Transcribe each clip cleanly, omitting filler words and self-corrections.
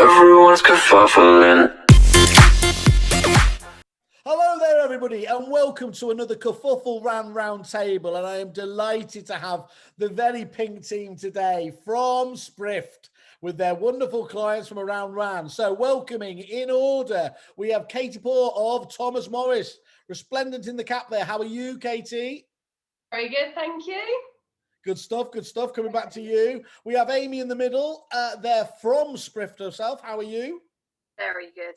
Everyone's kerfuffling. Hello there, everybody, and welcome to another Kerfuffle Round Table. And I am delighted to have the very pink team today from Sprift with their wonderful clients from around Ran. So, welcoming in order, we have Katie Poor of Thomas Morris, resplendent in the cap there. How are you, Katie? Very good, thank you. Good stuff, good stuff. Coming back to you. We have Amy in the middle. They're from Sprift herself. How are you? Very good.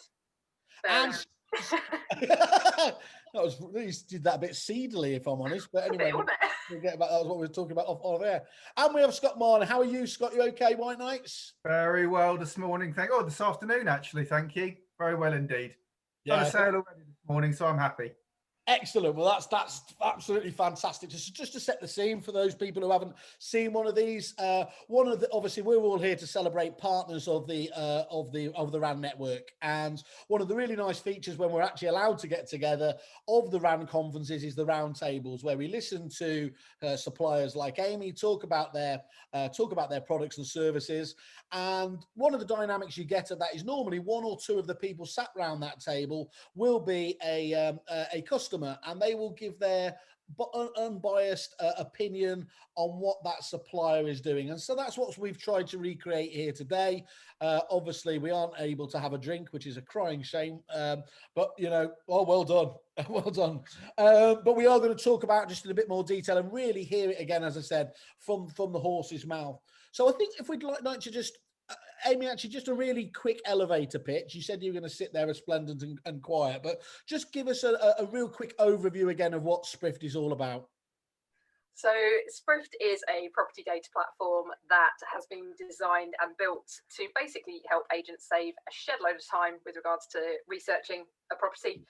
And that was really did that a bit seedily, if I'm honest. But anyway, forget about that. Was what we were talking about off air. And we have Scott Marlin. How are you, Scott? You okay, White Knights? Very well this morning. This afternoon actually. Thank you. Very well indeed. Yeah. Got a sale already this morning, so I'm happy. Excellent. Well, that's absolutely fantastic. Just to set the scene for those people who haven't seen one of these, obviously we're all here to celebrate partners of the RAN network, and one of the really nice features when we're actually allowed to get together of the RAN conferences is the round tables, where we listen to suppliers like Amy talk about their products and services. And one of the dynamics you get of that is normally one or two of the people sat around that table will be a customer, and they will give their unbiased opinion on what that supplier is doing. And so that's what we've tried to recreate here today. Obviously, we aren't able to have a drink, which is a crying shame. But, well done. Well done. But we are going to talk about just in a bit more detail and really hear it again, as I said, from the horse's mouth. So I think if we'd like to just Amy, actually, just a really quick elevator pitch. You said you were going to sit there resplendent and quiet, but just give us a real quick overview again of what Sprift is all about. So Sprift is a property data platform that has been designed and built to basically help agents save a shed load of time with regards to researching a property.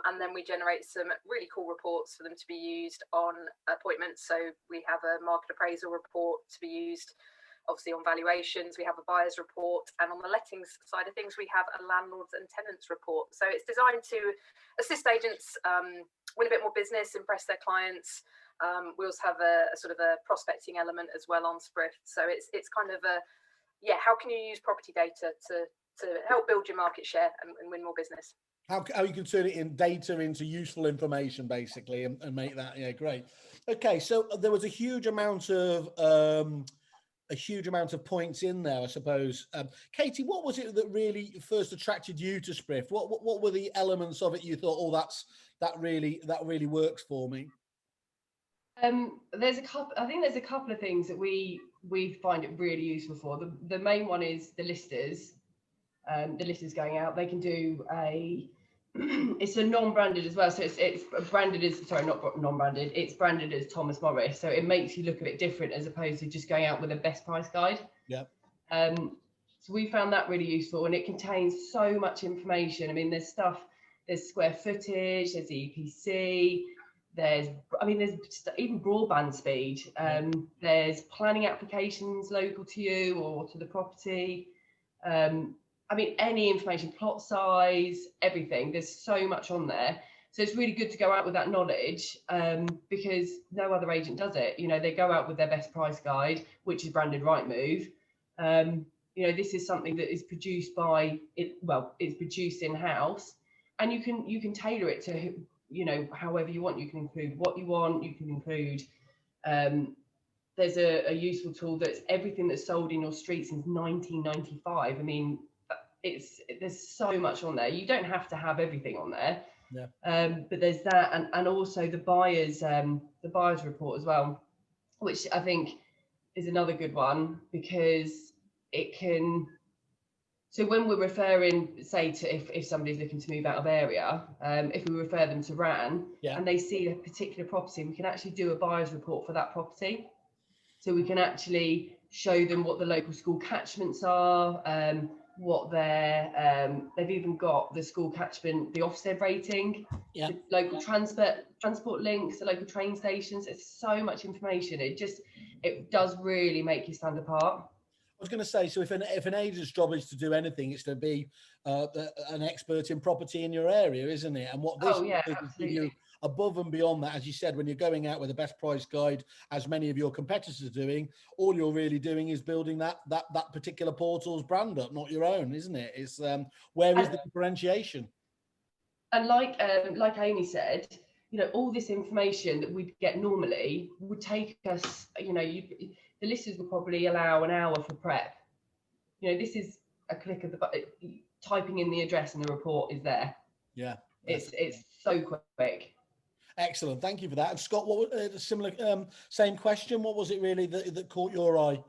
And then we generate some really cool reports for them to be used on appointments. So we have a market appraisal report to be used obviously on valuations, we have a buyer's report, and on the lettings side of things, we have a landlords and tenants report. So it's designed to assist agents win a bit more business, impress their clients. We also have a sort of a prospecting element as well on Sprift. So it's kind of how can you use property data to help build your market share and win more business? How you can turn it in data into useful information, basically, and make that, great. Okay, so there was a huge amount of points in there, I suppose. Katie, what was it that really first attracted you to Sprift? What were the elements of it you thought, oh, that really works for me? There's a couple of things that we find it really useful for. The main one is the listers. The listers going out, they can do it's a non-branded as well, so it's branded as, sorry, not non-branded, it's branded as Thomas Morris, so it makes you look a bit different as opposed to just going out with a best price guide. Yeah. So we found that really useful, and it contains so much information. I mean, there's square footage, there's EPC, there's even broadband speed, there's planning applications local to you or to the property. Any information, plot size, everything. There's so much on there. So it's really good to go out with that knowledge because no other agent does it. They go out with their best price guide, which is branded Rightmove. This is something that is produced it's produced in-house, and you can tailor it to, however you want. You can include what you want. You can include, there's a useful tool that's everything that's sold in your street since 1995. I mean, there's so much on there. You don't have to have everything on there. Yeah. But there's that, and also the buyer's report as well, which I think is another good one because it can. So when we're referring, say, to if somebody's looking to move out of area, if we refer them to RAN, yeah, and they see a particular property, we can actually do a buyer's report for that property. So we can actually show them what the local school catchments are, what they've even got the school catchment, the Ofsted rating, yeah, the local transport links, the local train stations. It's so much information. It does really make you stand apart. I was going to say, so if an agent's job is to do anything, it's to be an expert in property in your area, isn't it? And what this is give you above and beyond that, as you said, when you're going out with a best price guide, as many of your competitors are doing, all you're really doing is building that particular portal's brand up, not your own, isn't it? It's where is the differentiation? And like Amy said, you know, all this information that we'd get normally would take us, you know, the listers would probably allow an hour for prep. You know, this is a click of the button, typing in the address and the report is there. Yeah, it's so quick. Excellent, thank you for that. And Scott, what similar, same question? What was it really that caught your eye?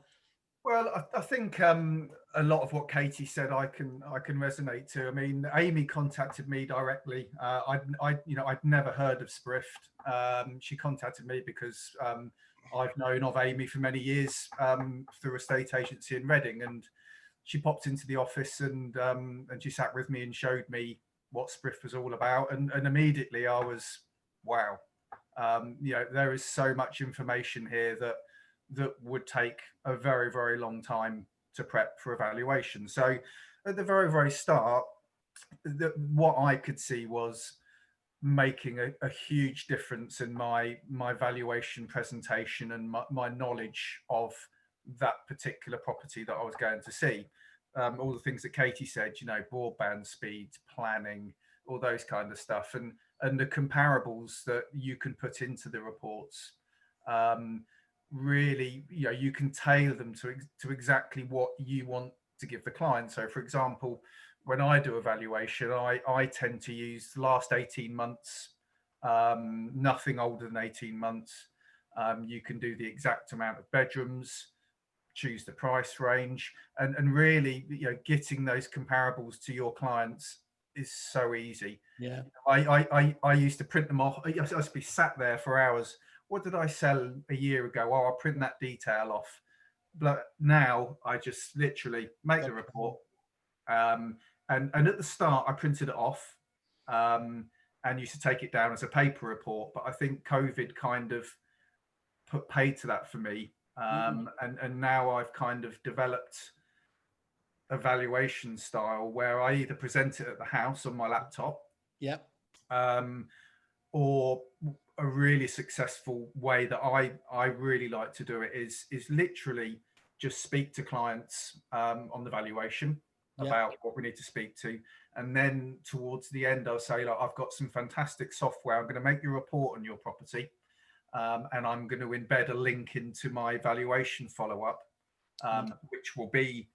Well, I think a lot of what Katie said I can resonate to. I mean, Amy contacted me directly. I'd never heard of Sprift. She contacted me because I've known of Amy for many years through a estate agency in Reading, and she popped into the office and she sat with me and showed me what Sprift was all about, and immediately I was, wow, you know, there is so much information here that would take a very, very long time to prep for evaluation. So at the very, very start, what I could see was making a huge difference in my valuation presentation and my knowledge of that particular property that I was going to see. All the things that Katie said, you know, broadband speeds, planning, all those kind of stuff, and the comparables that you can put into the reports. Really, you know, you can tailor them to exactly what you want to give the client. So for example, when I do evaluation, I tend to use the last 18 months, nothing older than 18 months. You can do the exact amount of bedrooms, choose the price range, and really, you know, getting those comparables to your clients is so easy. Yeah, I used to print them off. I used to be sat there for hours. What did I sell a year ago? Oh, I'll print that detail off. But now I just literally make the report. And at the start, I printed it off and used to take it down as a paper report. But I think COVID kind of put paid to that for me. And now I've kind of developed a valuation style where I either present it at the house on my laptop. Yeah. Or a really successful way that I really like to do it is literally just speak to clients on the valuation about what we need to speak to, and then towards the end I'll say, like, I've got some fantastic software. I'm going to make your report on your property, and I'm going to embed a link into my valuation follow-up, which will be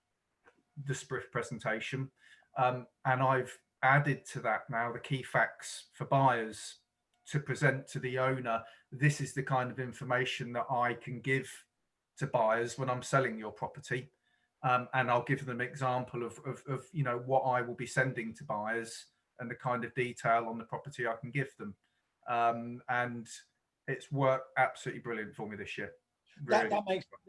the Sprift presentation, and I've added to that now the key facts for buyers to present to the owner. This is the kind of information that I can give to buyers when I'm selling your property, and I'll give them an example of you know, what I will be sending to buyers and the kind of detail on the property I can give them, and it's worked absolutely brilliant for me this year. Really.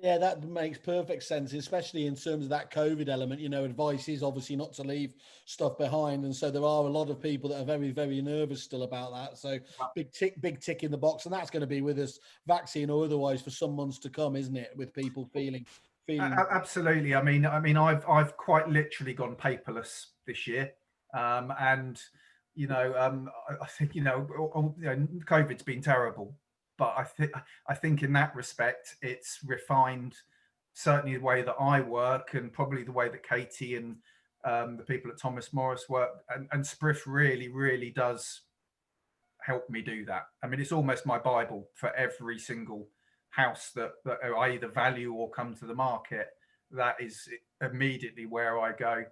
That makes perfect sense, especially in terms of that COVID element. You know, advice is obviously not to leave stuff behind, and so there are a lot of people that are very, very nervous still about that. So big tick in the box, and that's going to be with us, vaccine or otherwise, for some months to come, isn't it? With people feeling. Absolutely. I mean, I've quite literally gone paperless this year, and you know, I think, you know, COVID's been terrible. But I think in that respect, it's refined certainly the way that I work, and probably the way that Katie and the people at Thomas Morris work. And Sprift really, really does help me do that. I mean, it's almost my Bible for every single house that I either value or come to the market. That is immediately where I go.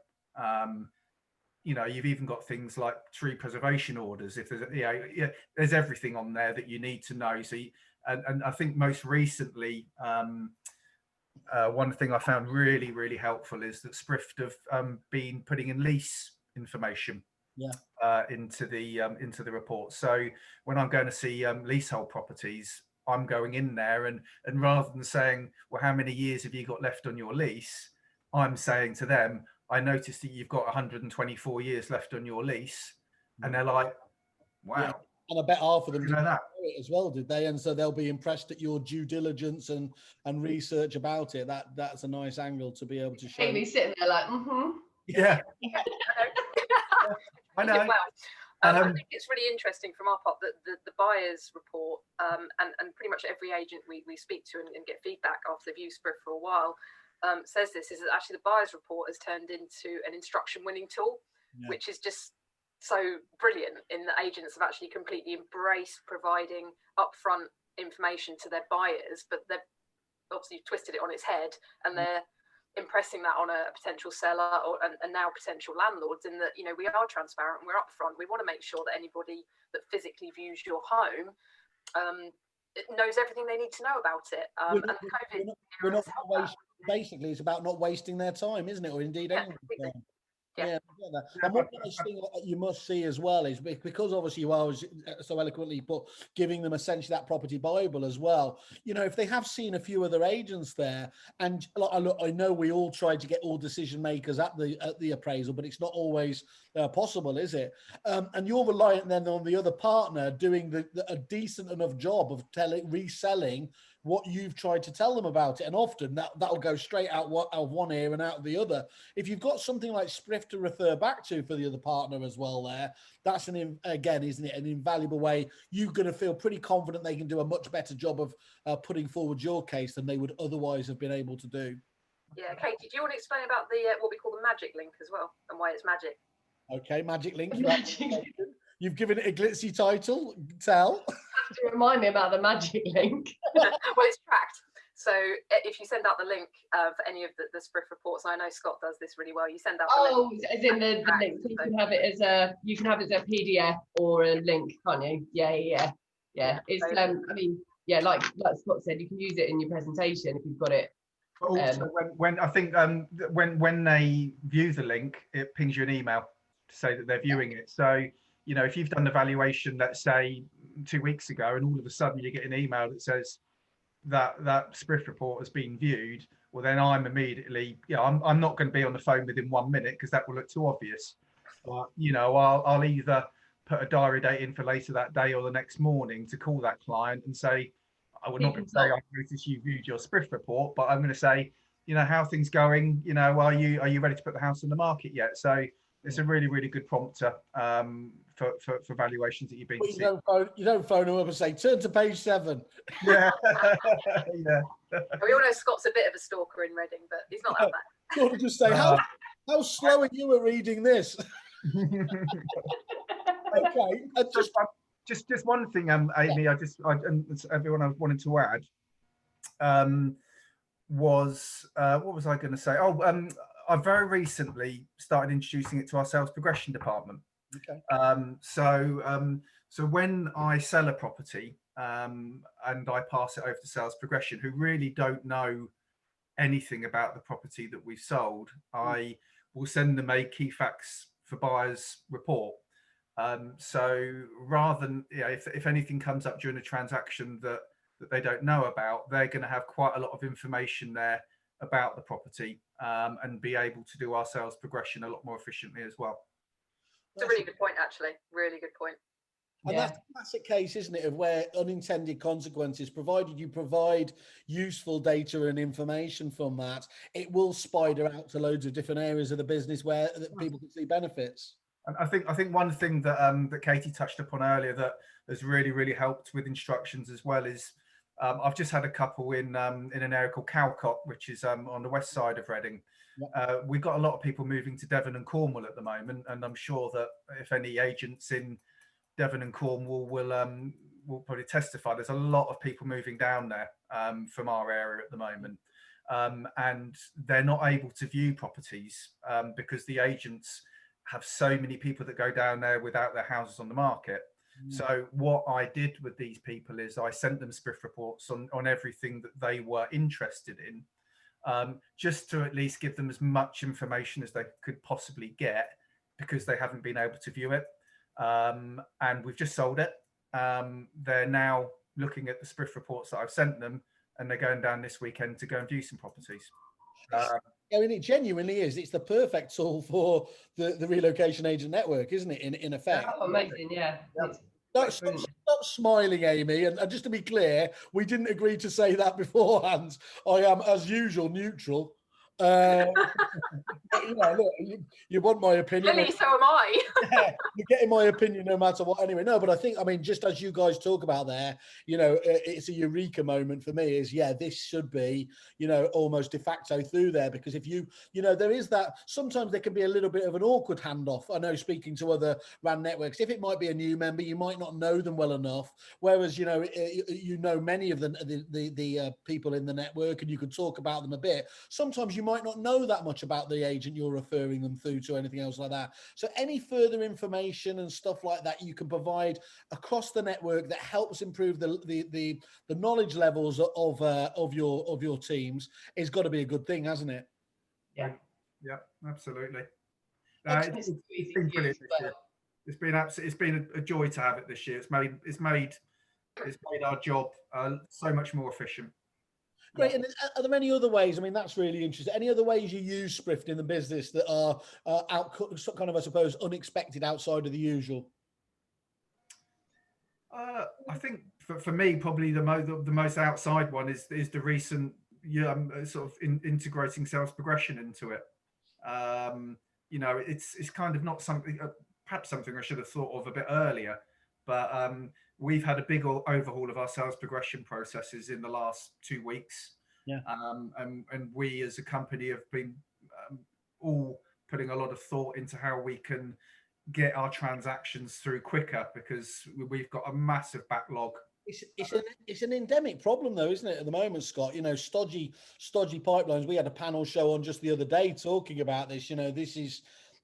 You know, you've even got things like tree preservation orders. If there's, there's everything on there that you need to know. So, and I think most recently, one thing I found really, really helpful is that Sprift have been putting in lease information into the report. So when I'm going to see leasehold properties, I'm going in there and rather than saying, well, how many years have you got left on your lease? I'm saying to them, I noticed that you've got 124 years left on your lease, and they're like, wow. Yeah. And I bet half of them didn't know that as well, did they? And so they'll be impressed at your due diligence and research about it. That's a nice angle to be able to show. Amy's sitting there like, yeah. I know. I know. I think it's really interesting from our part that the buyer's report, and pretty much every agent we speak to and get feedback after they've used Sprift for a while, says this, is that actually the buyer's report has turned into an instruction winning tool, which is just so brilliant in that agents have actually completely embraced providing upfront information to their buyers, but they've obviously twisted it on its head, and they're impressing that on a potential seller and now potential landlords, in that, you know, we are transparent, we're upfront, we want to make sure that anybody that physically views your home knows everything they need to know about it. Basically, it's about not wasting their time, isn't it? Or indeed anyone's time. Yeah, I get that. And one nice thing that you must see as well is, because obviously you are so eloquently put, giving them essentially that property Bible as well. You know, if they have seen a few other agents there, and I know we all try to get all decision makers at the appraisal, but it's not always possible, is it? And you're reliant then on the other partner doing a decent enough job of reselling what you've tried to tell them about it, and often that'll go straight out of one ear and out of the other. If you've got something like Sprift to refer back to for the other partner as well, that's again, isn't it, an invaluable way? You're going to feel pretty confident they can do a much better job of putting forward your case than they would otherwise have been able to do. Yeah, Katie, do you want to explain about the what we call the magic link as well, and why it's magic? Okay, magic link. You've given it a glitzy title. Tell. To remind me about the magic link. Well, it's tracked. So if you send out the link for any of the Sprift reports, and I know Scott does this really well, you send out the link. As in the link. So you can have it as a PDF or a link, can't you? Yeah. It's I mean, yeah, like Scott said, you can use it in your presentation if you've got it. But also, when I think when they view the link, it pings you an email to say that they're viewing it. So, you know, if you've done the valuation, let's say 2 weeks ago, and all of a sudden you get an email that says that Sprift report has been viewed, well, then I'm immediately, I'm not going to be on the phone within 1 minute, because that will look too obvious. But, you know, I'll either put a diary date in for later that day or the next morning to call that client and say, I would not say, I noticed you viewed your Sprift report, but I'm going to say, you know, how are things going? You know, are you ready to put the house on the market yet? So it's a really, really good prompter for valuations that you've been seeing. You don't phone them up and say, turn to page 7. Yeah. Yeah. We all know Scott's a bit of a stalker in Reading, but he's not that bad. Sort of just say, how slow are you at reading this? Okay. Just one thing, Amy, everyone I wanted to add was, what was I going to say? I very recently started introducing it to our sales progression department. Okay. So when I sell a property and I pass it over to sales progression, who really don't know anything about the property that we've sold, I will send them a key facts for buyers report. So rather than, if anything comes up during a transaction that they don't know about, they're going to have quite a lot of information there about the property, and be able to do our sales progression a lot more efficiently as well. It's a really good point, actually. Really good point. And that's a classic case, isn't it, of where unintended consequences, provided you provide useful data and information from that, it will spider out to loads of different areas of the business where people can see benefits. And I think one thing that that Katie touched upon earlier that has really, really helped with instructions as well is, I've just had a couple in an area called Calcott, which is on the west side of Reading. We've got a lot of people moving to Devon and Cornwall at the moment, and I'm sure that if any agents in Devon and Cornwall will probably testify, there's a lot of people moving down there from our area at the moment, and they're not able to view properties because the agents have so many people that go down there without their houses on the market. So what I did with these people is I sent them Sprift reports on everything that they were interested in, just to at least give them as much information as they could possibly get, because they haven't been able to view it. And we've just sold it. They're now looking at the Sprift reports that I've sent them, and they're going down this weekend to go and view some properties. I mean, it genuinely is. It's the perfect tool for the relocation agent network, isn't it? In effect. Oh, amazing, yeah. Stop smiling, Amy. And just to be clear, we didn't agree to say that beforehand. I am, as usual, neutral. Uh, yeah, look, you want my opinion? Lily, so am I. Yeah, you're getting my opinion no matter what. Anyway, no, but I think, I mean, just as you guys talk about there, it's a eureka moment for me. Is this should be, almost de facto through there, because if there is that. Sometimes there can be a little bit of an awkward handoff. I know, speaking to other RAN networks, if it might be a new member, you might not know them well enough. Whereas many of the people in the network, and you can talk about them a bit. Sometimes you might not know that much about the agent you're referring them through to, anything else like that. So any further information and stuff like that you can provide across the network that helps improve the knowledge levels of your teams is got to be a good thing, hasn't it? Yeah, absolutely. It's It's been brilliant this year. It's been a joy to have it this year. It's made our job so much more efficient. Great. And are there any other ways? I mean, that's really interesting. Any other ways you use Sprift in the business that are kind of, I suppose, unexpected outside of the usual? I think for me, probably the most outside one is the recent sort of integrating sales progression into it. It's kind of not something, perhaps something I should have thought of a bit earlier, but we've had a big overhaul of our sales progression processes in the last 2 weeks. Yeah. And we as a company have been all putting a lot of thought into how we can get our transactions through quicker, because we've got a massive backlog. It's an endemic problem though, isn't it, at the moment, Scott? Stodgy pipelines. We had a panel show on just the other day talking about this.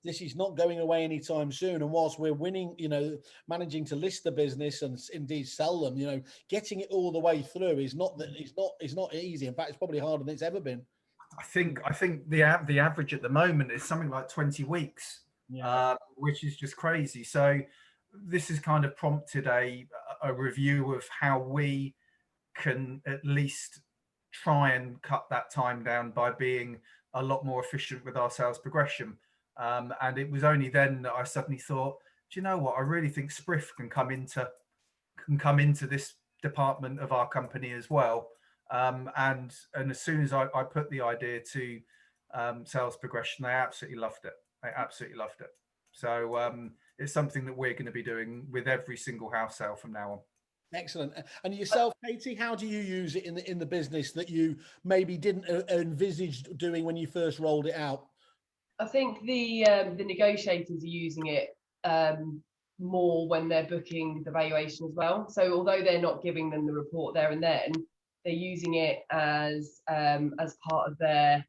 This is not going away anytime soon. And whilst we're winning, managing to list the business and indeed sell them, getting it all the way through is not easy. In fact, it's probably harder than it's ever been. I think the average at the moment is something like 20 weeks, which is just crazy. So this has kind of prompted a review of how we can at least try and cut that time down by being a lot more efficient with our sales progression. And it was only then that I suddenly thought, do you know what? I really think Sprift can come into this department of our company as well. And as soon as I put the idea to sales progression, they absolutely loved it. So it's something that we're going to be doing with every single house sale from now on. Excellent. And yourself, Katie, how do you use it in the business that you maybe didn't envisage doing when you first rolled it out? I think the negotiators are using it more when they're booking the valuation as well. So although they're not giving them the report there and then, they're using it as part of their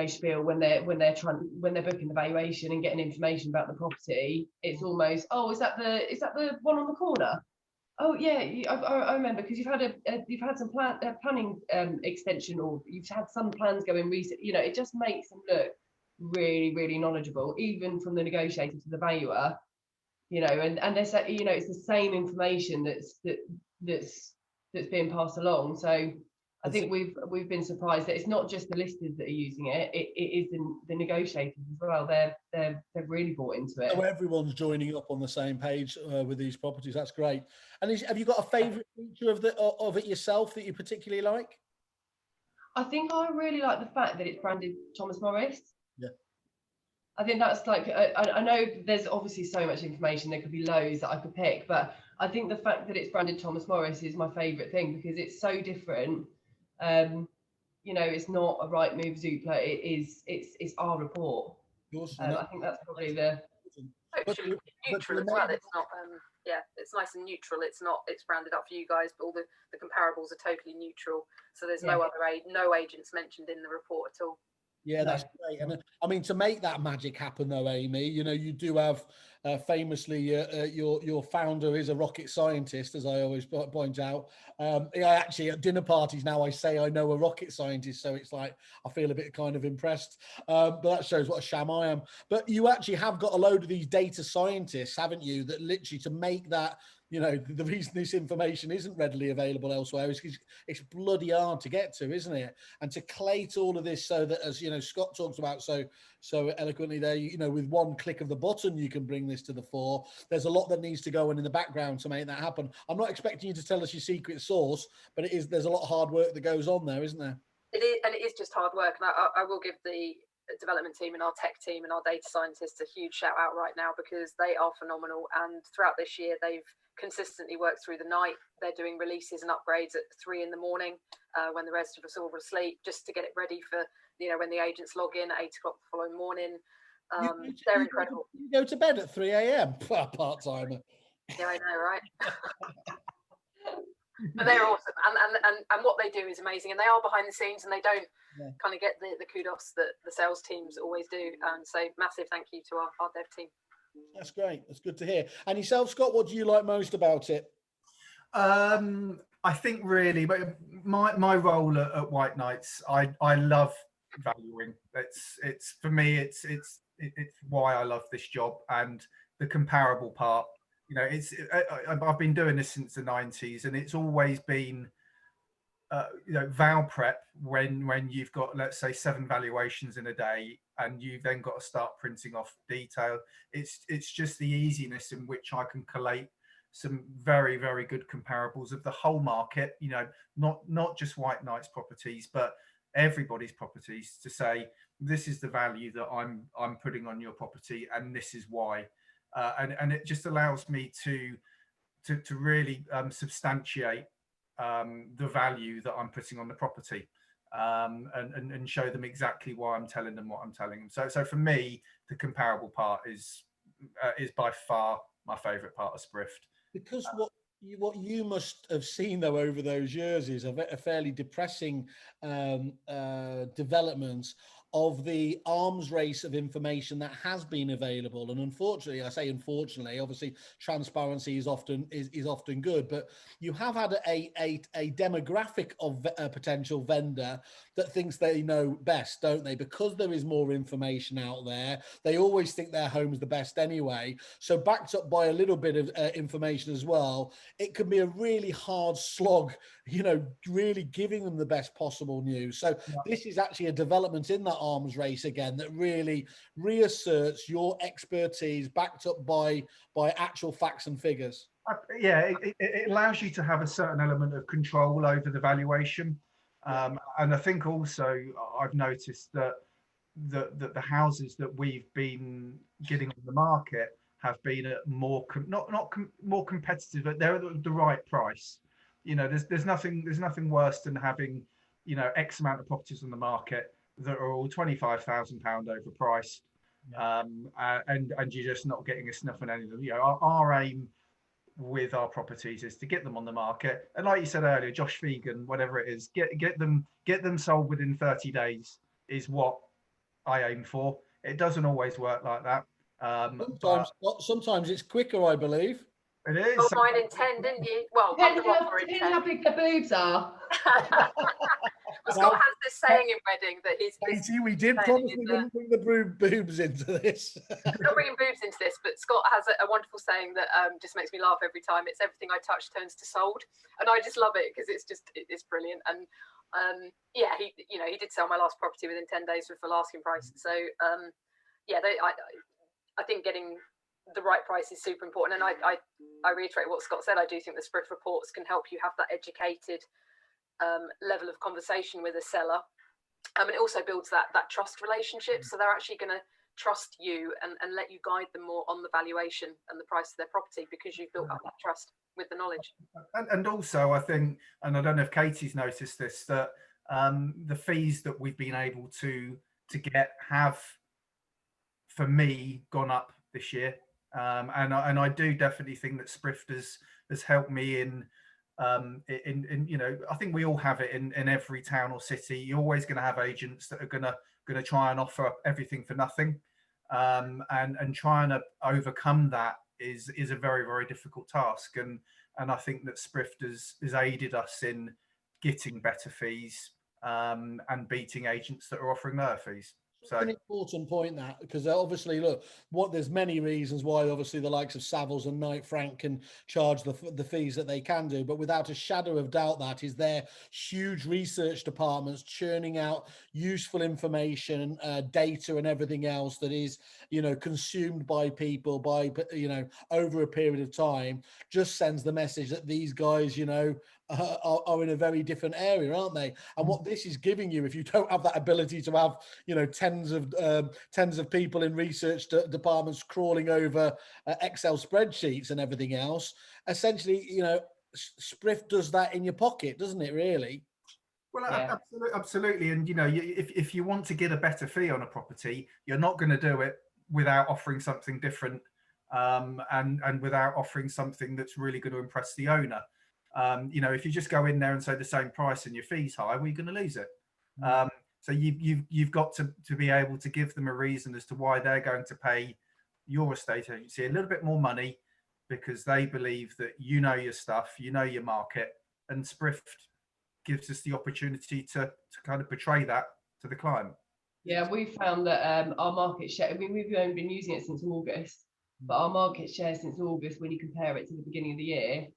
spiel when they're booking the valuation and getting information about the property. It's almost, is that the one on the corner? Oh yeah, I remember, because you've had some planning extension, or you've had some plans going recent. It just makes them look really, really knowledgeable, even from the negotiator to the valuer. And they say, it's the same information that's being passed along. So I think we've been surprised that it's not just the listers that are using it. It is the negotiators as well. They've really bought into it. So everyone's joining up on the same page with these properties. That's great. And have you got a favourite feature of it yourself that you particularly like? I think I really like the fact that it's branded Thomas Morris. Yeah. I think that's like, I know there's obviously so much information, there could be loads that I could pick, but I think the fact that it's branded Thomas Morris is my favourite thing, because it's so different. It's not a Rightmove Zoopla, it's our report. I think that's probably Hopefully neutral as well. It's not it's nice and neutral. It's branded up for you guys, but all the comparables are totally neutral. So there's no agents mentioned in the report at all. Yeah, that's great. And I mean, to make that magic happen, though, Amy, you do have famously your founder is a rocket scientist, as I always point out. Actually, at dinner parties now, I say I know a rocket scientist, so it's like I feel a bit kind of impressed. But that shows what a sham I am. But you actually have got a load of these data scientists, haven't you? That literally to make that. The reason this information isn't readily available elsewhere is because it's bloody hard to get to, isn't it? And to collate all of this so that, as Scott talks about so eloquently there, with one click of the button, you can bring this to the fore. There's a lot that needs to go on in the background to make that happen. I'm not expecting you to tell us your secret sauce, but there's a lot of hard work that goes on there, isn't there? It is, and it is just hard work. And I will give the development team and our tech team and our data scientists a huge shout out right now, because they are phenomenal. And throughout this year, they've consistently worked through the night. They're doing releases and upgrades at 3 in the morning when the rest of us all were asleep, just to get it ready for, when the agents log in at 8 o'clock the following morning. They're incredible. You go to bed at 3 a.m. part-timer. Yeah, I know, right? But they're awesome, and what they do is amazing, and they are behind the scenes, and they don't kind of get the kudos that the sales teams always do. And so massive thank you to our dev team. That's great. That's good to hear. And yourself, Scott, what do you like most about it? I think really, but my role at White Knights, I love valuing. It's for me, it's why I love this job. And the comparable part, I've been doing this since the 90s, and it's always been val prep when you've got, let's say, 7 valuations in a day, and you've then got to start printing off detail. It's just the easiness in which I can collate some very, very good comparables of the whole market, not just White Knights properties, but everybody's properties, to say this is the value that I'm putting on your property, and this is why. And it just allows me to really substantiate the value that I'm putting on the property, and show them exactly why I'm telling them what I'm telling them. So for me, the comparable part is by far my favourite part of Sprift. Because what you must have seen, though, over those years is a fairly depressing development of the arms race of information that has been available. And unfortunately, I say unfortunately, obviously transparency is often good, but you have had a demographic of a potential vendor that thinks they know best, don't they? Because there is more information out there, they always think their home's the best anyway. So backed up by a little bit of information as well, it can be a really hard slog, really giving them the best possible news. So this is actually a development in that arms race again that really reasserts your expertise backed up by actual facts and figures. Yeah, it allows you to have a certain element of control over the valuation. And I think also I've noticed that the houses that we've been getting on the market have been at more more competitive, but they're at the right price. There's nothing worse than having X amount of properties on the market that are all £25,000 overpriced, and you're just not getting a snuff on any of them. Our aim with our properties is to get them on the market, and like you said earlier, Josh Fegan, whatever it is, get them sold within 30 days is what I aim for. It doesn't always work like that. Sometimes it's quicker, I believe. It is. Oh, mine in 10, didn't you? Well, Depends how big the boobs are. Scott has this saying in Reading that Katie, we did promise we wouldn't bring the boobs into this. Not bringing boobs into this, but Scott has a wonderful saying that just makes me laugh every time. It's everything I touch turns to sold, and I just love it because it's brilliant. And yeah, he did sell my last property within 10 days for full asking price. So I think getting the right price is super important. And I reiterate what Scott said. I do think the Sprift reports can help you have that educated level of conversation with a seller. And it also builds that trust relationship. So they're actually going to trust you and let you guide them more on the valuation and the price of their property, because you've built up that trust with the knowledge. And also, I think, and I don't know if Katie's noticed this, that the fees that we've been able to get have, for me, gone up this year. And I do definitely think that Sprift has helped me in I think we all have it in every town or city. You're always going to have agents that are going to try and offer everything for nothing, and trying to overcome that is a very, very difficult task. And I think that Sprift has aided us in getting better fees, and beating agents that are offering lower fees. So an important point, that, because obviously, look, there's many reasons why obviously the likes of Savills and Knight Frank can charge the fees that they can do, but without a shadow of doubt, that is their huge research departments churning out useful information, data, and everything else that is consumed by people by over a period of time, just sends the message that these guys are in a very different area, aren't they? And what this is giving you, if you don't have that ability to have, you know, tens of people in research departments crawling over Excel spreadsheets and everything else, essentially, you know, Sprift does that in your pocket, doesn't it? Really? Well, Yeah. absolutely. And, you know, if you want to get a better fee on a property, you're not going to do it without offering something different, and without offering something that's really going to impress the owner. You know, if you just go in there and say the same price and your fees high, well, you're going to lose it. So you've got to be able to give them a reason as to why they're going to pay your estate agency a little bit more money, because they believe that you know your stuff, you know your market, and Sprift gives us the opportunity to kind of portray that to the client. Yeah, we found that our market share, I mean, we've only been using it since August, but our market share since August, when you compare it to the beginning of the year,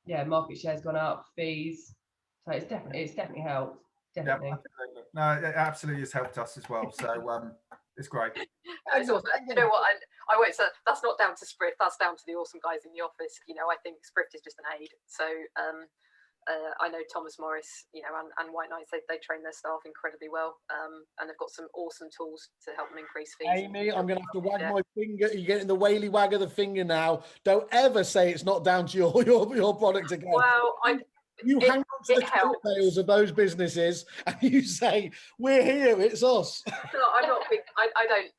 yeah, market share's gone up, fees. So it's definitely helped. Definitely. Yeah, absolutely. No, it absolutely has helped us as well. So it's great. It's awesome. And you know what? I won't say that's not down to Sprift. That's down to the awesome guys in the office. You know, I think Sprift is just an aid. So I know Thomas Morris, you know, and White Knights, they train their staff incredibly well, and they've got some awesome tools to help them increase fees. Amy, I'm going to have to wag my finger. You're getting the whaley wag of the finger now. Don't ever say it's not down to your product again. Well, you hang on to the coattails of those businesses and you say, we're here, it's us. No, I'm not big. I don't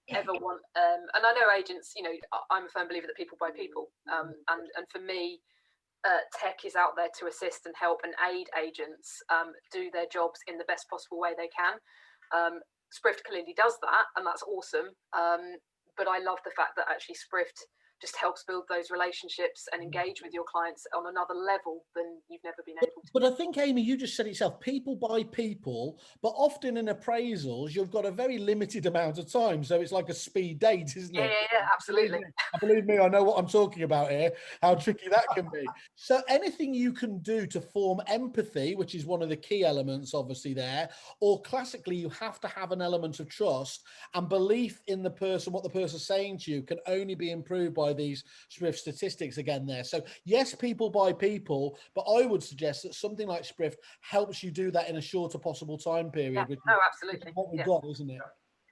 ever want, and I know agents, you know, I'm a firm believer that people buy people. And for me, tech is out there to assist and help and aid agents do their jobs in the best possible way they can. Sprift clearly does that, and that's awesome. But I love the fact that actually Sprift just helps build those relationships and engage with your clients on another level than you've never been able to. But I think, Amy, you just said it yourself, people buy people, but often in appraisals, you've got a very limited amount of time. So it's like a speed date, isn't it? Yeah, absolutely. Believe me, I know what I'm talking about here, how tricky that can be. So anything you can do to form empathy, which is one of the key elements, obviously, there, or classically, you have to have an element of trust and belief in the person, what the person's saying to you, can only be improved by these Sprift statistics again there. So yes, people buy people, but I would suggest that something like Sprift helps you do that in a shorter possible time period. Yeah, which no, absolutely. What we've got, isn't it?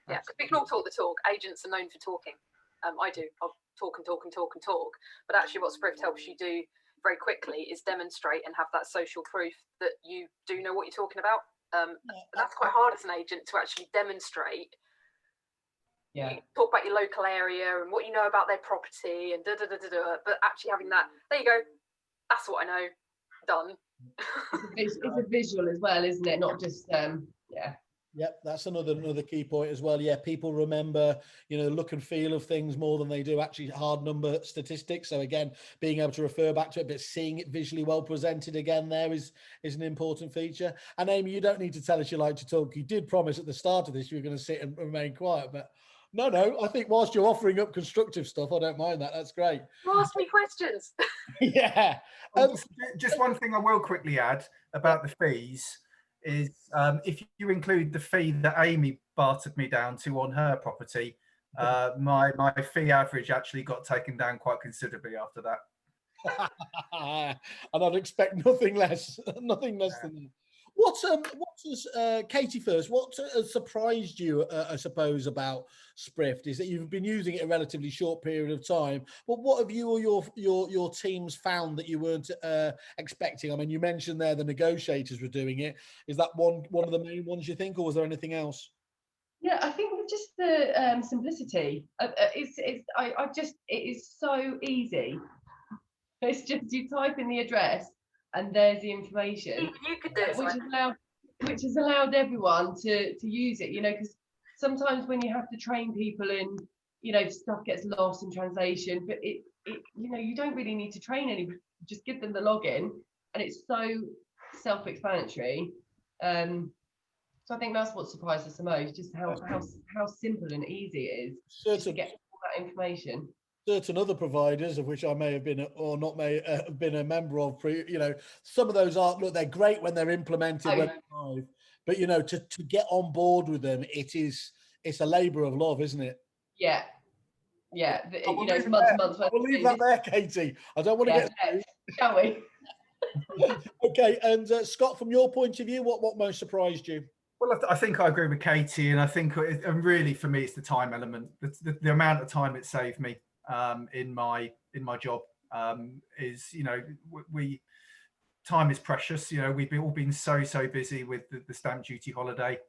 Yeah, because we can all talk the talk. Agents are known for talking. I do. I'll talk and talk and talk and talk. But actually what Sprift helps you do very quickly is demonstrate and have that social proof that you do know what you're talking about. But that's quite hard as an agent to actually demonstrate. Yeah. You talk about your local area and what you know about their property and but actually having that, there you go, that's what I know, done. It's a visual as well, isn't it? Not just yeah. Yep, that's another key point as well. Yeah, people remember, you know, look and feel of things more than they do actually hard number statistics. So again, being able to refer back to it, but seeing it visually well presented again there is an important feature. And Amy, you don't need to tell us you like to talk. You did promise at the start of this you were going to sit and remain quiet, but no, I think whilst you're offering up constructive stuff, I don't mind that. That's great. You ask me questions. Yeah. Just one thing I will quickly add about the fees is if you include the fee that Amy bartered me down to on her property, my fee average actually got taken down quite considerably after that. And I'd expect nothing less than that. What has Katie first? What has surprised you, I suppose, about Sprift is that you've been using it a relatively short period of time. But what have you or your teams found that you weren't expecting? I mean, you mentioned there the negotiators were doing it. Is that one of the main ones you think, or was there anything else? Yeah, I think just the simplicity. It is so easy. It's just you type in the address and there's the information. You could do it, which has allowed everyone to use it. You know, because sometimes when you have to train people in, you know, stuff gets lost in translation. But it you know, you don't really need to train anybody. Just give them the login, and it's so self-explanatory. So I think that's what surprised us the most, just how simple and easy it is to get all that information. Certain other providers, of which I may have been or not may have been a member of, you know, some of those are, look, they're great when they're implemented, when they're live, but you know, to get on board with them, it's a labour of love, isn't it? Yeah, Yeah, We'll you know, leave it's months and that- months worth We'll of leave food. that there, Katie. I don't want to Yeah, get. shall we? Okay, and Scott, from your point of view, what most surprised you? Well, I think I agree with Katie, and I think, and really for me, it's the time element. The amount of time it saved me in my job is, you know, we time is precious. You know, we've all been so busy with the stamp duty holiday,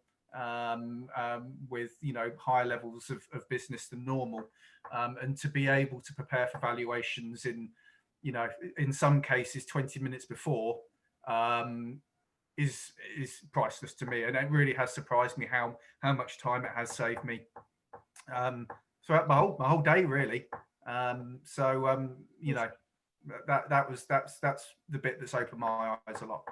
with, you know, higher levels of business than normal, and to be able to prepare for valuations in, you know, in some cases 20 minutes before. Is priceless to me, and it really has surprised me how much time it has saved me throughout my whole day, really. You know, that's the bit that's opened my eyes a lot.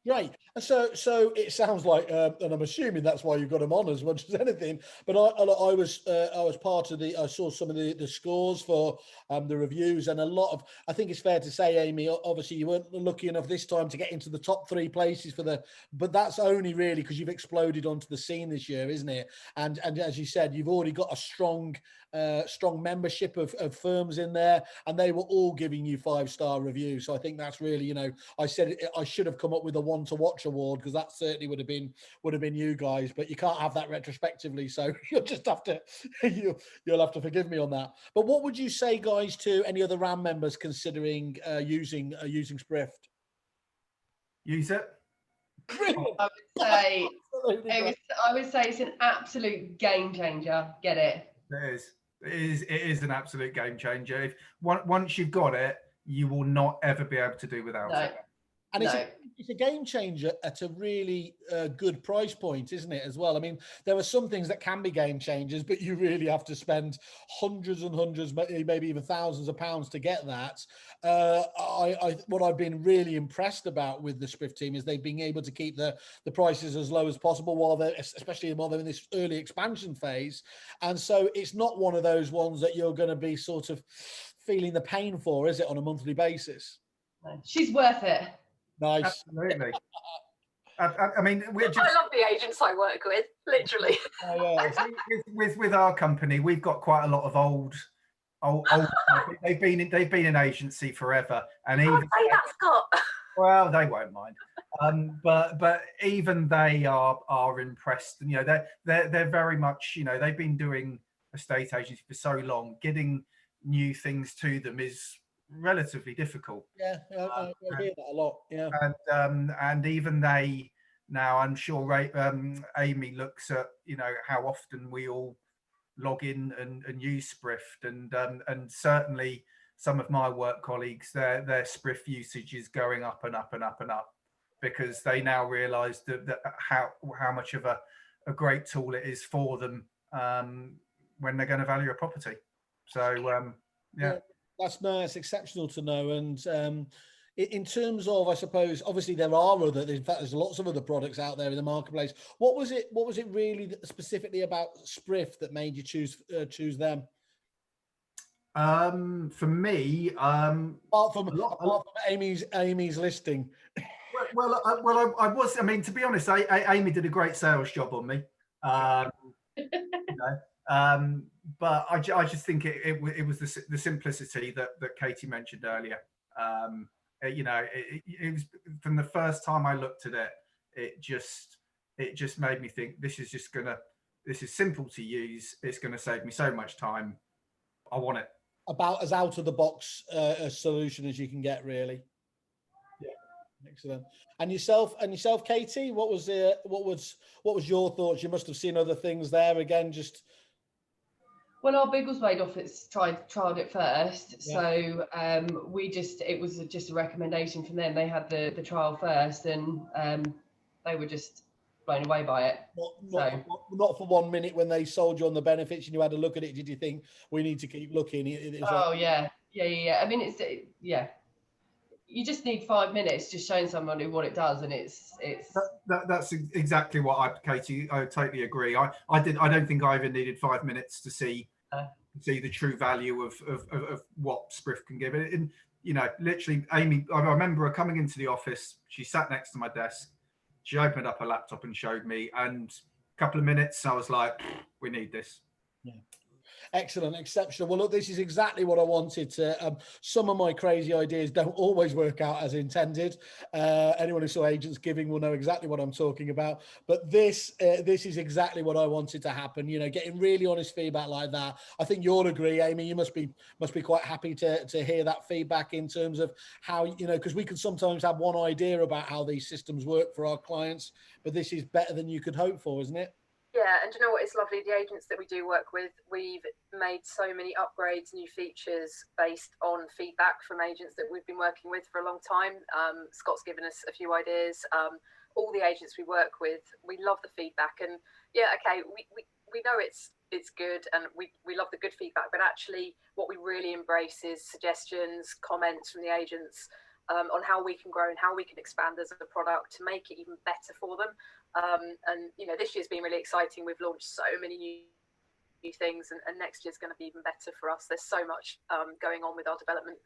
Great. So it sounds like, and I'm assuming that's why you've got them on as much as anything. But I was part of I saw some of the scores for the reviews, and a lot of. I think it's fair to say, Amy, obviously you weren't lucky enough this time to get into the top 3 places but that's only really because you've exploded onto the scene this year, isn't it? And as you said, you've already got a strong membership of firms in there, and they were all giving you 5-star reviews. So I think that's really, you know, I said I should have come up with a one to watch award, because that certainly would have been you guys, but you can't have that retrospectively, so you'll just have to you'll have to forgive me on that. But what would you say, guys, to any other RAM members considering using Sprift? Use it. Brilliant. I would say it's an absolute game changer. Get it? It is an absolute game changer. If once you've got it, you will not ever be able to do without it. And it's a game changer at a really good price point, isn't it, as well? I mean, there are some things that can be game changers, but you really have to spend hundreds and hundreds, maybe even thousands of pounds to get that. What I've been really impressed about with the Sprift team is they've been able to keep the prices as low as possible especially while they're in this early expansion phase. And so it's not one of those ones that you're going to be sort of feeling the pain for, is it, on a monthly basis? She's worth it. Nice. Absolutely. I mean, I love the agents I work with, literally. With our company, we've got quite a lot of old. They've been in agency forever, and even say that, Scott. Well, they won't mind. But even they are impressed, and, you know, they're very much, you know, they've been doing estate agency for so long. Getting new things to them is relatively difficult. Yeah, I hear that a lot. Yeah, and even they now, I'm sure Amy looks at, you know, how often we all log in and use Sprift, and certainly some of my work colleagues, their Sprift usage is going up and up and up and up, because they now realise that how much of a great tool it is for them when they're going to value a property. So yeah. That's exceptional to know. And in terms of, I suppose, obviously there are in fact, there's lots of other products out there in the marketplace. What was it really specifically about Sprift that made you choose them? For me, apart from Amy's listing. Well, I was. I mean, to be honest, Amy did a great sales job on me. You know, but I just think it was the simplicity that Katie mentioned earlier. You know, it was, from the first time I looked at it, it just made me think, this is simple to use. It's going to save me so much time. I want it. About as out of the box a solution as you can get, really. Yeah, excellent. And yourself, Katie, what was your thoughts? You must have seen other things there again. Just well, our Biggleswade office trialed it first, yeah. So it was just a recommendation from them. They had the trial first, and they were just blown away by it. Not for 1 minute when they sold you on the benefits and you had a look at it, did you think we need to keep looking? Yeah. I mean, yeah. You just need 5 minutes just showing somebody what it does, and it's that's exactly what Katie, I totally agree. I don't think I even needed 5 minutes to see the true value of what Sprift can give it. And, you know, literally, Amy, I remember her coming into the office. She sat next to my desk. She opened up her laptop and showed me, and a couple of minutes, I was like, we need this. Yeah. Excellent, exceptional. Well, look, this is exactly what I wanted to. Some of my crazy ideas don't always work out as intended. Anyone who saw Agents Giving will know exactly what I'm talking about. But this is exactly what I wanted to happen. You know, getting really honest feedback like that. I think you'll agree, Amy. You must be quite happy to hear that feedback in terms of how, you know, because we can sometimes have one idea about how these systems work for our clients, but this is better than you could hope for, isn't it? Yeah, and do you know what? It's lovely. The agents that we do work with, we've made so many upgrades, new features based on feedback from agents that we've been working with for a long time. Scott's given us a few ideas. All the agents we work with, we love the feedback, and yeah, okay, we know it's good, and we love the good feedback, but actually, what we really embrace is suggestions, comments from the agents. On how we can grow and how we can expand as a product to make it even better for them. And you know, this year's been really exciting. We've launched so many new things, and next year's going to be even better for us. There's so much going on with our development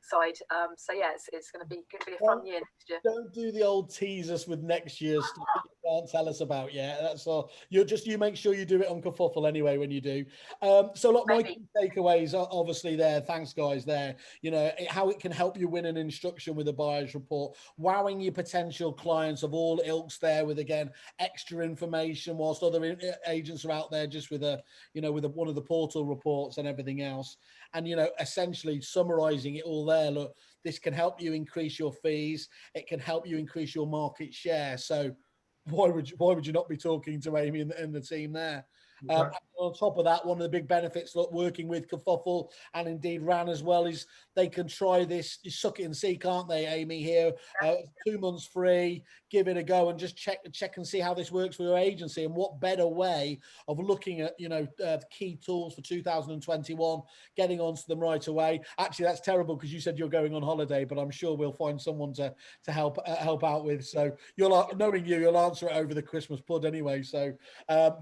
side. So yeah, it's going to be a fun year next year. Don't do the old tease us with next year's stuff that you can't tell us about yet. That's all. You make sure you do it on kerfuffle anyway when you do. So look, my key takeaways are obviously there. Thanks, guys. There, you know, how it can help you win an instruction with a buyer's report, wowing your potential clients of all ilks there with, again, extra information, whilst other agents are out there just with one of the portal reports and everything else. And, you know, essentially summarizing it all there. Look, this can help you increase your fees. It can help you increase your market share. So why would you not be talking to Amy and the team there? Exactly. On top of that, one of the big benefits, look, working with Kerfuffle and indeed Ran as well, is they can try this. You suck it and see, can't they, Amy? Here, 2 months free. Give it a go and just check and see how this works for your agency. And what better way of looking at, you know, key tools for 2021, getting onto them right away. Actually, that's terrible because you said you're going on holiday, but I'm sure we'll find someone to help out with. So knowing you'll answer it over the Christmas pud anyway. So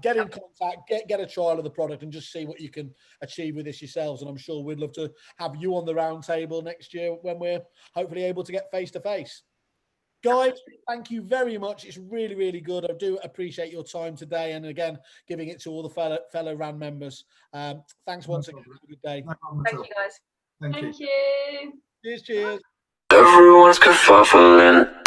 get in contact, get a trial of the product, and just see what you can achieve with this yourselves. And I'm sure we'd love to have you on the round table next year when we're hopefully able to get face to face. Guys, thank you very much. It's really, really good. I do appreciate your time today, and again, giving it to all the fellow RAN members. Thanks once again. Have a good day. Thank you, guys. Thank you. Cheers. Everyone's kerfuffling.